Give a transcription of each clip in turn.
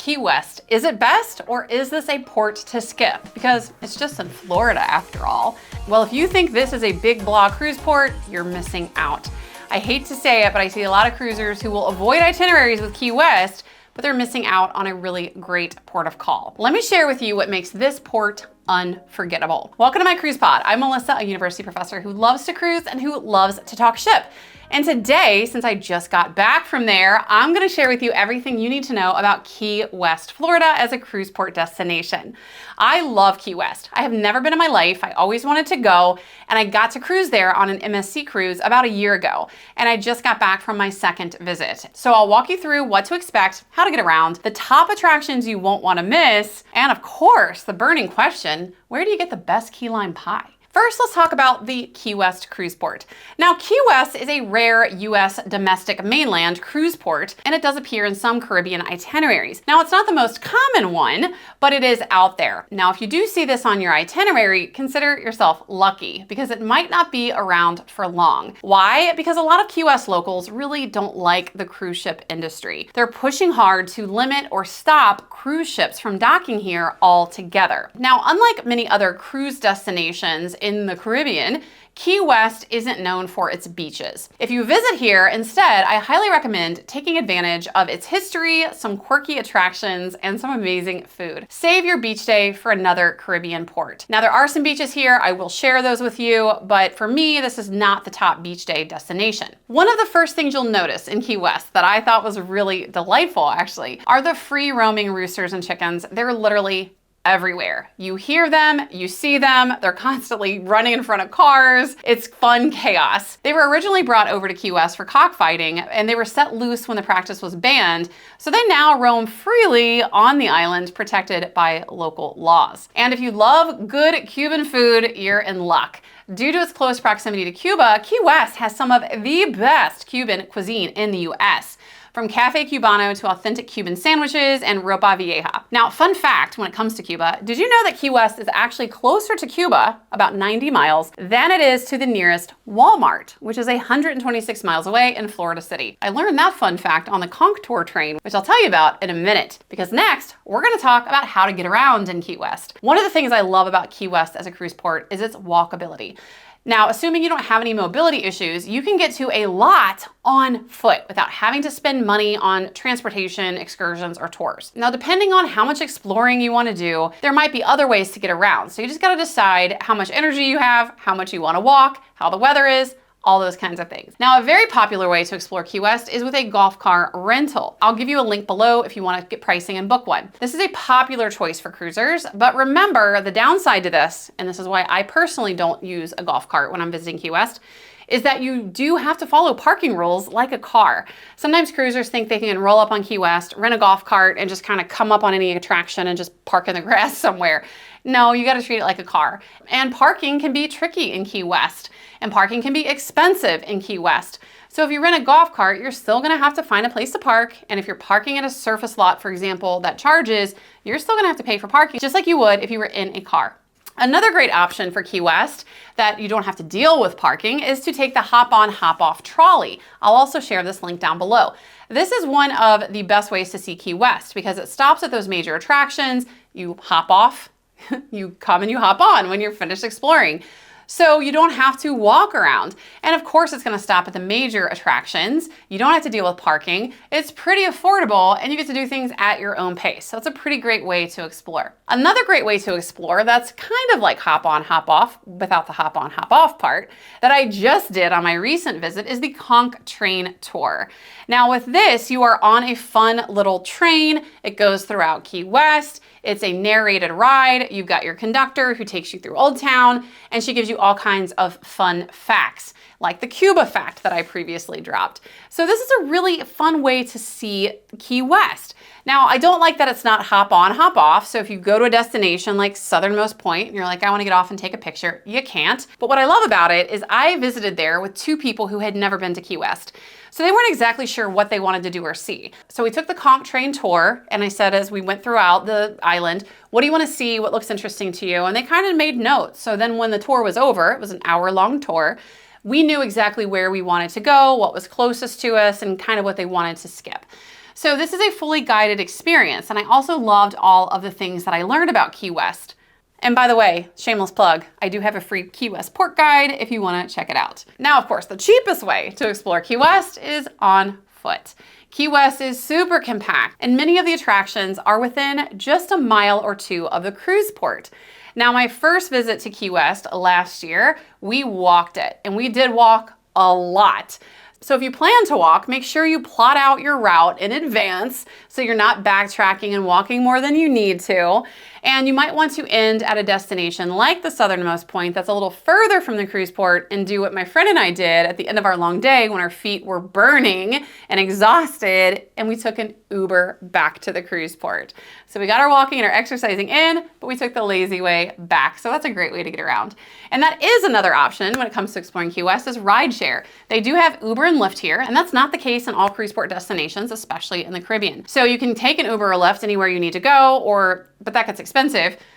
Key West. Is it best, or is this a port to skip? Because it's just in Florida after all. Well, if you think this is a big blah cruise port, you're missing out. I hate to say it, but I see a lot of cruisers who will avoid itineraries with Key West, but they're missing out on a really great port of call. Let me share with you what makes this port unforgettable. Welcome to my cruise pod. I'm Melissa, a university professor who loves to cruise and who loves to talk ship. And today, since I just got back from there, I'm gonna share with you everything you need to know about Key West, Florida as a cruise port destination. I love Key West. I have never been in my life. I always wanted to go, and I got to cruise there on an MSC cruise about a year ago. And I just got back from my second visit. So I'll walk you through what to expect, how to get around, the top attractions you won't wanna miss, and of course, the burning question, where do you get the best key lime pie? First, let's talk about the Key West cruise port. Now, Key West is a rare U.S. domestic mainland cruise port, and it does appear in some Caribbean itineraries. Now, it's not the most common one, but it is out there. Now, if you do see this on your itinerary, consider yourself lucky, because it might not be around for long. Why? Because a lot of Key West locals really don't like the cruise ship industry. They're pushing hard to limit or stop cruise ships from docking here altogether. Now, unlike many other cruise destinations in the Caribbean, Key West isn't known for its beaches. If you visit here instead, I highly recommend taking advantage of its history, some quirky attractions, and some amazing food. Save your beach day for another Caribbean port. Now, there are some beaches here. I will share those with you, but for me, this is not the top beach day destination. One of the first things you'll notice in Key West that I thought was really delightful, actually, are the free roaming roosters and chickens. They're literally everywhere. You hear them, you see them, they're constantly running in front of cars. It's fun chaos. They were originally brought over to Key West for cockfighting, and they were set loose when the practice was banned, so they now roam freely on the island, protected by local laws. And if you love good Cuban food, you're in luck. Due to its close proximity to Cuba, Key West has some of the best Cuban cuisine in the US. From Cafe Cubano to authentic Cuban sandwiches and ropa vieja. Now, fun fact when it comes to Cuba, did you know that Key West is actually closer to Cuba, about 90 miles, than it is to the nearest Walmart, which is 126 miles away in Florida City? I learned that fun fact on the Conch Tour train, which I'll tell you about in a minute, because next, we're gonna talk about how to get around in Key West. One of the things I love about Key West as a cruise port is its walkability. Now, assuming you don't have any mobility issues, you can get to a lot on foot without having to spend money on transportation, excursions, or tours. Now, depending on how much exploring you want to do, there might be other ways to get around. So you just got to decide how much energy you have, how much you want to walk, how the weather is, all those kinds of things. Now, a very popular way to explore Key West is with a golf car rental. I'll give you a link below if you want to get pricing and book one. This is a popular choice for cruisers, but remember the downside to this, and this is why I personally don't use a golf cart when I'm visiting Key West, is that you do have to follow parking rules like a car. Sometimes cruisers think they can roll up on Key West, rent a golf cart, and just kind of come up on any attraction and just park in the grass somewhere. No, you gotta treat it like a car. And parking can be tricky in Key West, and parking can be expensive in Key West. So if you rent a golf cart, you're still gonna have to find a place to park, and if you're parking at a surface lot, for example, that charges, you're still gonna have to pay for parking, just like you would if you were in a car. Another great option for Key West that you don't have to deal with parking is to take the hop-on, hop-off trolley. I'll also share this link down below. This is one of the best ways to see Key West because it stops at those major attractions. You hop off, you come and you hop on when you're finished exploring. So you don't have to walk around. And of course, it's gonna stop at the major attractions. You don't have to deal with parking. It's pretty affordable and you get to do things at your own pace. So it's a pretty great way to explore. Another great way to explore that's kind of like hop on, hop off, without the hop on, hop off part, that I just did on my recent visit is the Conch Train Tour. Now with this, you are on a fun little train. It goes throughout Key West. It's a narrated ride. You've got your conductor who takes you through Old Town, and she gives you all kinds of fun facts, like the Cuba fact that I previously dropped. So this is a really fun way to see Key West. Now, I don't like that it's not hop on, hop off. So if you go to a destination like Southernmost Point, and you're like, I want to get off and take a picture, you can't. But what I love about it is I visited there with two people who had never been to Key West. So they weren't exactly sure what they wanted to do or see. So we took the Conch Train Tour, and I said, as we went throughout the island, what do you want to see? What looks interesting to you? And they kind of made notes. So then when the tour was over, it was an hour-long tour, we knew exactly where we wanted to go, what was closest to us, and kind of what they wanted to skip. So this is a fully guided experience, and I also loved all of the things that I learned about Key West. And by the way, shameless plug, I do have a free Key West port guide if you want to check it out. Now, of course, the cheapest way to explore Key West is on foot. Key West is super compact, and many of the attractions are within just a mile or two of the cruise port. Now, my first visit to Key West last year, we walked it, and we did walk a lot. So if you plan to walk, make sure you plot out your route in advance so you're not backtracking and walking more than you need to. And you might want to end at a destination like the Southernmost Point that's a little further from the cruise port and do what my friend and I did at the end of our long day when our feet were burning and exhausted, and we took an Uber back to the cruise port. So we got our walking and our exercising in, but we took the lazy way back. So that's a great way to get around. And that is another option when it comes to exploring Key West is rideshare. They do have Uber and Lyft here, and that's not the case in all cruise port destinations, especially in the Caribbean. So you can take an Uber or Lyft anywhere you need to go, but that gets expensive.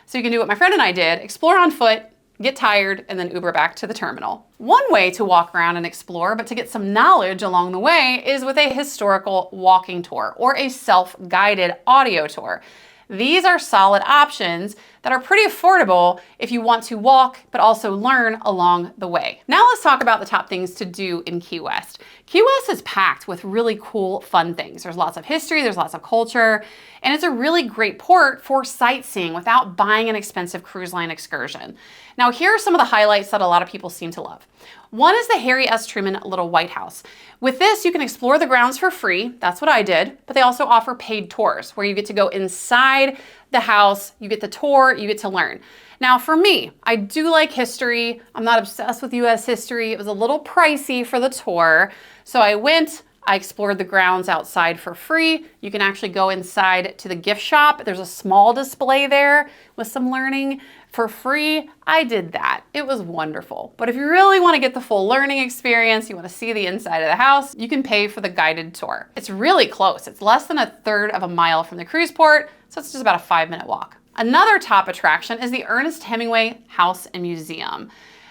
So you can do what my friend and I did, explore on foot, get tired, and then Uber back to the terminal. One way to walk around and explore, but to get some knowledge along the way, is with a historical walking tour or a self-guided audio tour. These are solid options that are pretty affordable if you want to walk, but also learn along the way. Now let's talk about the top things to do in Key West. Key West is packed with really cool, fun things. There's lots of history, there's lots of culture, and it's a really great port for sightseeing without buying an expensive cruise line excursion. Now here are some of the highlights that a lot of people seem to love. One is the Harry S. Truman Little White House. With this, you can explore the grounds for free. That's what I did, but they also offer paid tours where you get to go inside the house, you get the tour, you get to learn. Now for me, I do like history. I'm not obsessed with US history. It was a little pricey for the tour. So I explored the grounds outside for free. You can actually go inside to the gift shop. There's a small display there with some learning for free. I did that. It was wonderful. But if you really want to get the full learning experience, you want to see the inside of the house, you can pay for the guided tour. It's really close. It's less than a third of a mile from the cruise port, so it's just about a 5-minute walk. Another top attraction is the Ernest Hemingway House and Museum.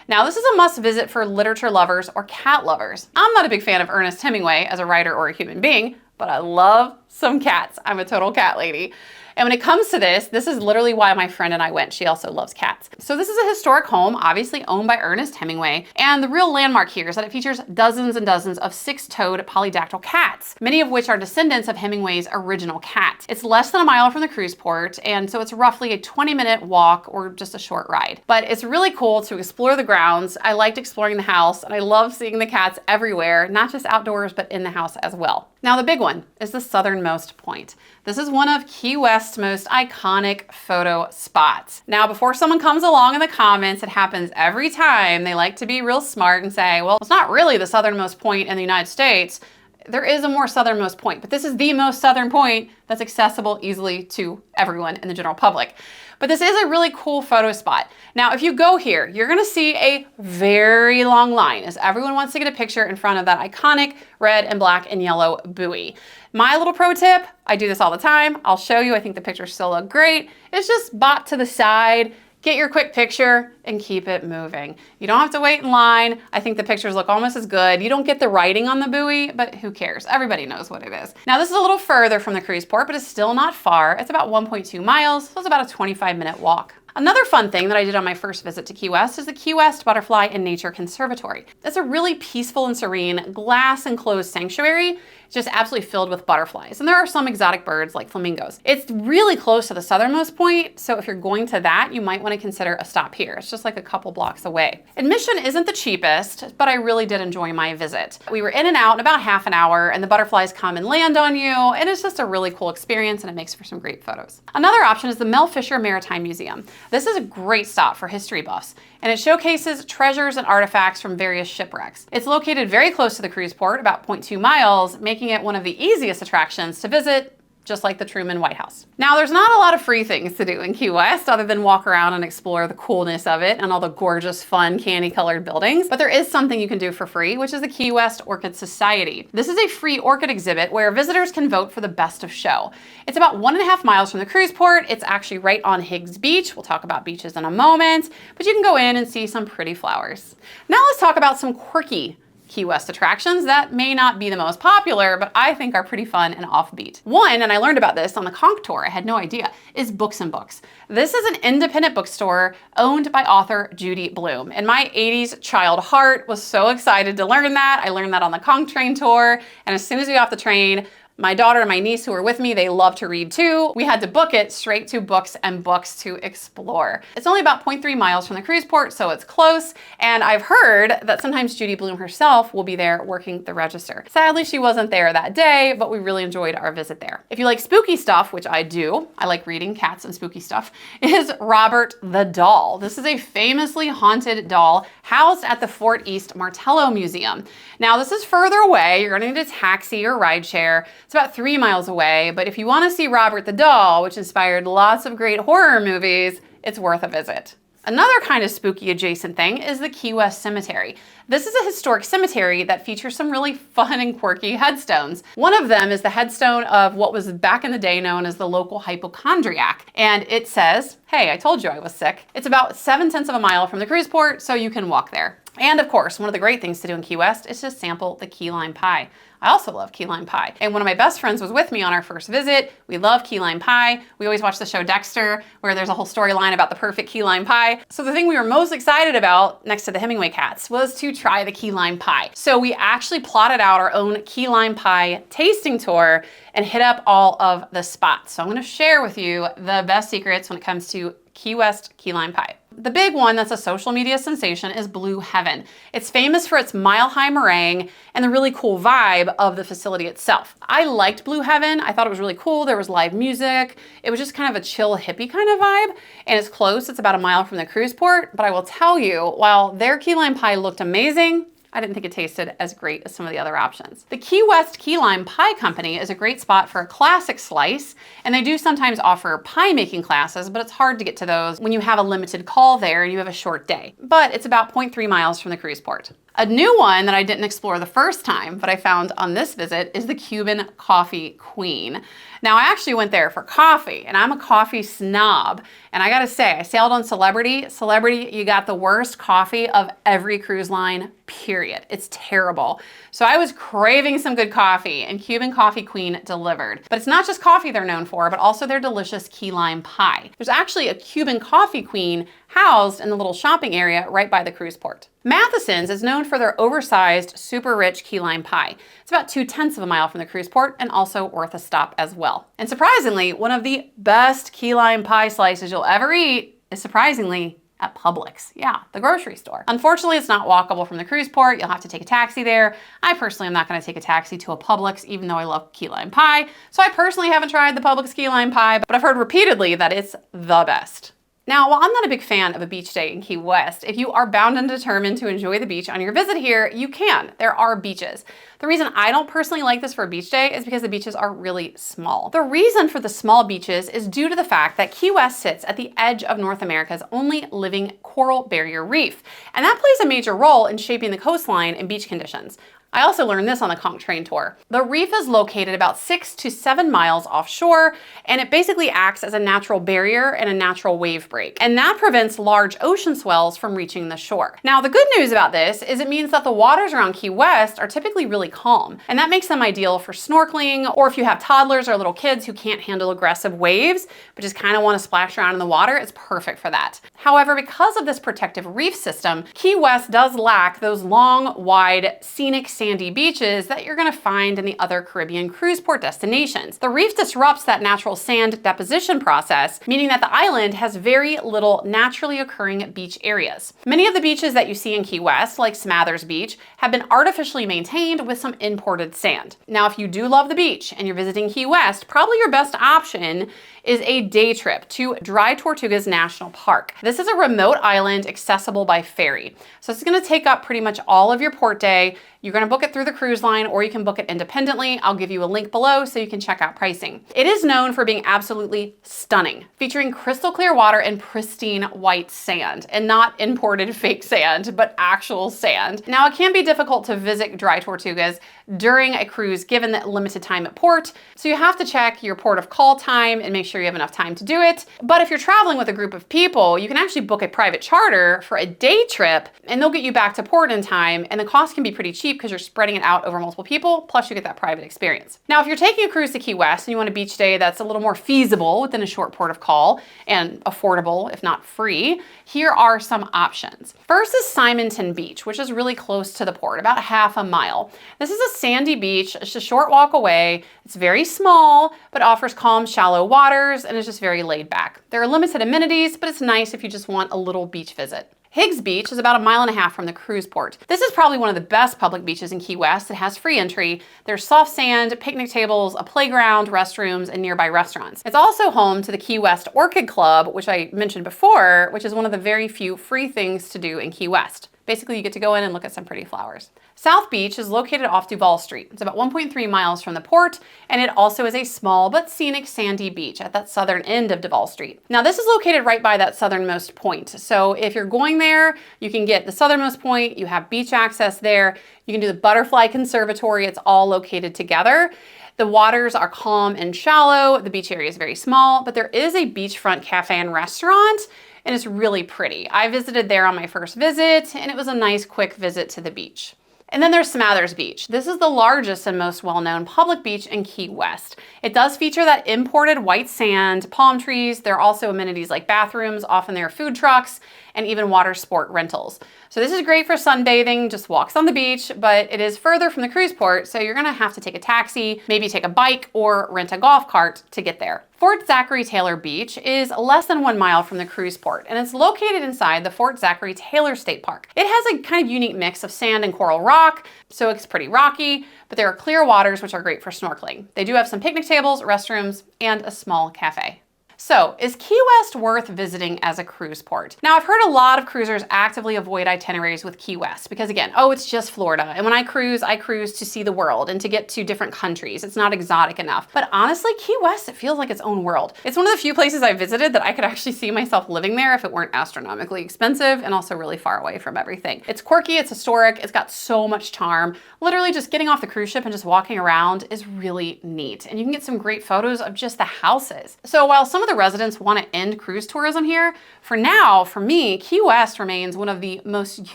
Now, this is a must visit for literature lovers or cat lovers. I'm not a big fan of Ernest Hemingway as a writer or a human being, but I love some cats. I'm a total cat lady. And when it comes to this is literally why my friend and I went. She also loves cats. So this is a historic home, obviously owned by Ernest Hemingway. And the real landmark here is that it features dozens and dozens of 6-toed polydactyl cats, many of which are descendants of Hemingway's original cat. It's less than a mile from the cruise port, and so it's roughly a 20-minute walk or just a short ride. But it's really cool to explore the grounds. I liked exploring the house, and I love seeing the cats everywhere, not just outdoors, but in the house as well. Now the big one is the Southernmost Point. This is one of Key West's most iconic photo spots. Now, before someone comes along in the comments, it happens every time, they like to be real smart and say, well, it's not really the southernmost point in the United States. There is a more southernmost point, but this is the most southern point that's accessible easily to everyone in the general public. But this is a really cool photo spot. Now, if you go here, you're gonna see a very long line as everyone wants to get a picture in front of that iconic red and black and yellow buoy. My little pro tip, I do this all the time. I'll show you, I think the pictures still look great. It's just bot to the side, get your quick picture and keep it moving. You don't have to wait in line. I think the pictures look almost as good. You don't get the writing on the buoy, but who cares? Everybody knows what it is. Now this is a little further from the cruise port, but it's still not far. It's about 1.2 miles, so it's about a 25-minute walk. Another fun thing that I did on my first visit to Key West is the Key West Butterfly and Nature Conservatory. It's a really peaceful and serene glass enclosed sanctuary, just absolutely filled with butterflies. And there are some exotic birds like flamingos. It's really close to the Southernmost Point, so if you're going to that, you might want to consider a stop here. It's just like a couple blocks away. Admission isn't the cheapest, but I really did enjoy my visit. We were in and out in about half an hour, and the butterflies come and land on you, and it's just a really cool experience, and it makes for some great photos. Another option is the Mel Fisher Maritime Museum. This is a great stop for history buffs, and it showcases treasures and artifacts from various shipwrecks. It's located very close to the cruise port, about 0.2 miles, making it one of the easiest attractions to visit, just like the Truman White House. Now, there's not a lot of free things to do in Key West other than walk around and explore the coolness of it and all the gorgeous, fun, candy-colored buildings, but there is something you can do for free, which is the Key West Orchid Society. This is a free orchid exhibit where visitors can vote for the best of show. It's about 1.5 miles from the cruise port. It's actually right on Higgs Beach. We'll talk about beaches in a moment, but you can go in and see some pretty flowers. Now let's talk about some quirky Key West attractions that may not be the most popular, but I think are pretty fun and offbeat. One, and I learned about this on the Conch tour, I had no idea, is Books and Books. This is an independent bookstore owned by author Judy Blume. And my 80s child heart was so excited to learn that. I learned that on the Conch train tour. And as soon as we got off the train, my daughter and my niece who were with me, they love to read too. We had to book it straight to Books and Books to explore. It's only about 0.3 miles from the cruise port, so it's close. And I've heard that sometimes Judy Blume herself will be there working the register. Sadly, she wasn't there that day, but we really enjoyed our visit there. If you like spooky stuff, which I do, I like reading cats and spooky stuff, is Robert the Doll. This is a famously haunted doll housed at the Fort East Martello Museum. Now, this is further away. You're gonna need a taxi or rideshare. It's about 3 miles away, but if you want to see Robert the Doll, which inspired lots of great horror movies, it's worth a visit. Another kind of spooky adjacent thing is the Key West Cemetery. This is a historic cemetery that features some really fun and quirky headstones. One of them is the headstone of what was back in the day known as the local hypochondriac. And it says, hey, I told you I was sick. It's about 7/10 of a mile from the cruise port, so you can walk there. And of course, one of the great things to do in Key West is to sample the key lime pie. I also love key lime pie. And one of my best friends was with me on our first visit. We love key lime pie. We always watch the show Dexter, where there's a whole storyline about the perfect key lime pie. So the thing we were most excited about, next to the Hemingway cats, was to try the key lime pie. So we actually plotted out our own key lime pie tasting tour and hit up all of the spots. So I'm gonna share with you the best secrets when it comes to Key West key lime pie. The big one that's a social media sensation is Blue Heaven. It's famous for its mile-high meringue and the really cool vibe of the facility itself. I liked Blue Heaven. I thought it was really cool. There was live music. It was just kind of a chill hippie kind of vibe. And it's close. It's about a mile from the cruise port. But I will tell you, while their key lime pie looked amazing, I didn't think it tasted as great as some of the other options. The Key West Key Lime Pie Company is a great spot for a classic slice, and they do sometimes offer pie making classes, but it's hard to get to those when you have a limited call there and you have a short day. But it's about 0.3 miles from the cruise port. A new one that I didn't explore the first time, but I found on this visit, is the Cuban Coffee Queen. Now, I actually went there for coffee, and I'm a coffee snob. And I gotta say, I sailed on Celebrity. Celebrity, you got the worst coffee of every cruise line, period. It's terrible. So I was craving some good coffee, and Cuban Coffee Queen delivered. But it's not just coffee they're known for, but also their delicious key lime pie. There's actually a Cuban Coffee Queen housed in the little shopping area right by the cruise port. Matheson's is known for their oversized, super rich key lime pie. It's about 2/10 of a mile from the cruise port and also worth a stop as well. And surprisingly, one of the best key lime pie slices you'll ever eat is surprisingly at Publix. Yeah, the grocery store. Unfortunately, it's not walkable from the cruise port. You'll have to take a taxi there. I personally am not gonna take a taxi to a Publix, even though I love key lime pie. So I personally haven't tried the Publix key lime pie, but I've heard repeatedly that it's the best. Now, while I'm not a big fan of a beach day in Key West, if you are bound and determined to enjoy the beach on your visit here, you can. There are beaches. The reason I don't personally like this for a beach day is because the beaches are really small. The reason for the small beaches is due to the fact that Key West sits at the edge of North America's only living coral barrier reef, and that plays a major role in shaping the coastline and beach conditions. I also learned this on the Conch train tour. The reef is located about 6 to 7 miles offshore, and it basically acts as a natural barrier and a natural wave break. And that prevents large ocean swells from reaching the shore. Now, the good news about this is it means that the waters around Key West are typically really calm, and that makes them ideal for snorkeling, or if you have toddlers or little kids who can't handle aggressive waves, but just kind of want to splash around in the water, it's perfect for that. However, because of this protective reef system, Key West does lack those long, wide, scenic sandy beaches that you're gonna find in the other Caribbean cruise port destinations. The reef disrupts that natural sand deposition process, meaning that the island has very little naturally occurring beach areas. Many of the beaches that you see in Key West, like Smathers Beach, have been artificially maintained with some imported sand. Now, if you do love the beach and you're visiting Key West, probably your best option is a day trip to Dry Tortugas National Park. This is a remote island accessible by ferry. So it's gonna take up pretty much all of your port day. You're gonna book it through the cruise line or you can book it independently. I'll give you a link below so you can check out pricing. It is known for being absolutely stunning, featuring crystal clear water and pristine white sand, and not imported fake sand, but actual sand. Now, it can be difficult to visit Dry Tortugas during a cruise given the limited time at port. So you have to check your port of call time and make sure you have enough time to do it. But if you're traveling with a group of people, you can actually book a private charter for a day trip and they'll get you back to port in time, and the cost can be pretty cheap because you're spreading it out over multiple people, plus you get that private experience. Now, if you're taking a cruise to Key West and you want a beach day that's a little more feasible within a short port of call and affordable, if not free, here are some options. First is Simonton Beach, which is really close to the port, about half a mile. This is a sandy beach. It's a short walk away. It's very small, but offers calm, shallow waters, and it's just very laid back. There are limited amenities, but it's nice if you just want a little beach visit. Higgs Beach is about 1.5 miles from the cruise port. This is probably one of the best public beaches in Key West. It has free entry. There's soft sand, picnic tables, a playground, restrooms, and nearby restaurants. It's also home to the Key West Orchid Club, which I mentioned before, which is one of the very few free things to do in Key West. Basically, you get to go in and look at some pretty flowers. South Beach is located off Duval Street. It's about 1.3 miles from the port, and it also is a small but scenic sandy beach at that southern end of Duval Street. Now, this is located right by that Southernmost Point. So if you're going there, you can get the Southernmost Point, you have beach access there, you can do the Butterfly Conservatory, it's all located together. The waters are calm and shallow, the beach area is very small, but there is a beachfront cafe and restaurant, and it's really pretty. I visited there on my first visit, and it was a nice quick visit to the beach. And then there's Smathers Beach. This is the largest and most well-known public beach in Key West. It does feature that imported white sand, palm trees. There are also amenities like bathrooms, often there are food trucks, and even water sport rentals. So this is great for sunbathing, just walks on the beach, but it is further from the cruise port, so you're gonna have to take a taxi, maybe take a bike, or rent a golf cart to get there. Fort Zachary Taylor Beach is less than 1 mile from the cruise port, and it's located inside the Fort Zachary Taylor State Park. It has a kind of unique mix of sand and coral rock, so it's pretty rocky, but there are clear waters which are great for snorkeling. They do have some picnic tables, restrooms, and a small cafe. So, is Key West worth visiting as a cruise port? Now, I've heard a lot of cruisers actively avoid itineraries with Key West because, again, oh, it's just Florida. And when I cruise to see the world and to get to different countries. It's not exotic enough. But honestly, Key West, it feels like its own world. It's one of the few places I visited that I could actually see myself living there if it weren't astronomically expensive and also really far away from everything. It's quirky, it's historic, it's got so much charm. Literally just getting off the cruise ship and just walking around is really neat. And you can get some great photos of just the houses. So while some of the residents want to end cruise tourism here, for now, for me, Key West remains one of the most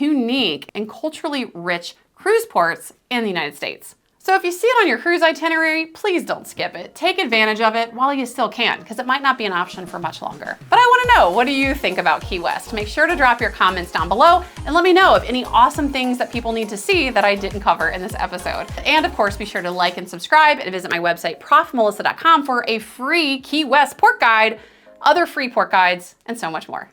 unique and culturally rich cruise ports in the United States. So if you see it on your cruise itinerary, please don't skip it. Take advantage of it while you still can, because it might not be an option for much longer. But I want to know, what do you think about Key West? Make sure to drop your comments down below and let me know of any awesome things that people need to see that I didn't cover in this episode. And of course, be sure to like and subscribe and visit my website, profmelissa.com, for a free Key West port guide, other free port guides, and so much more.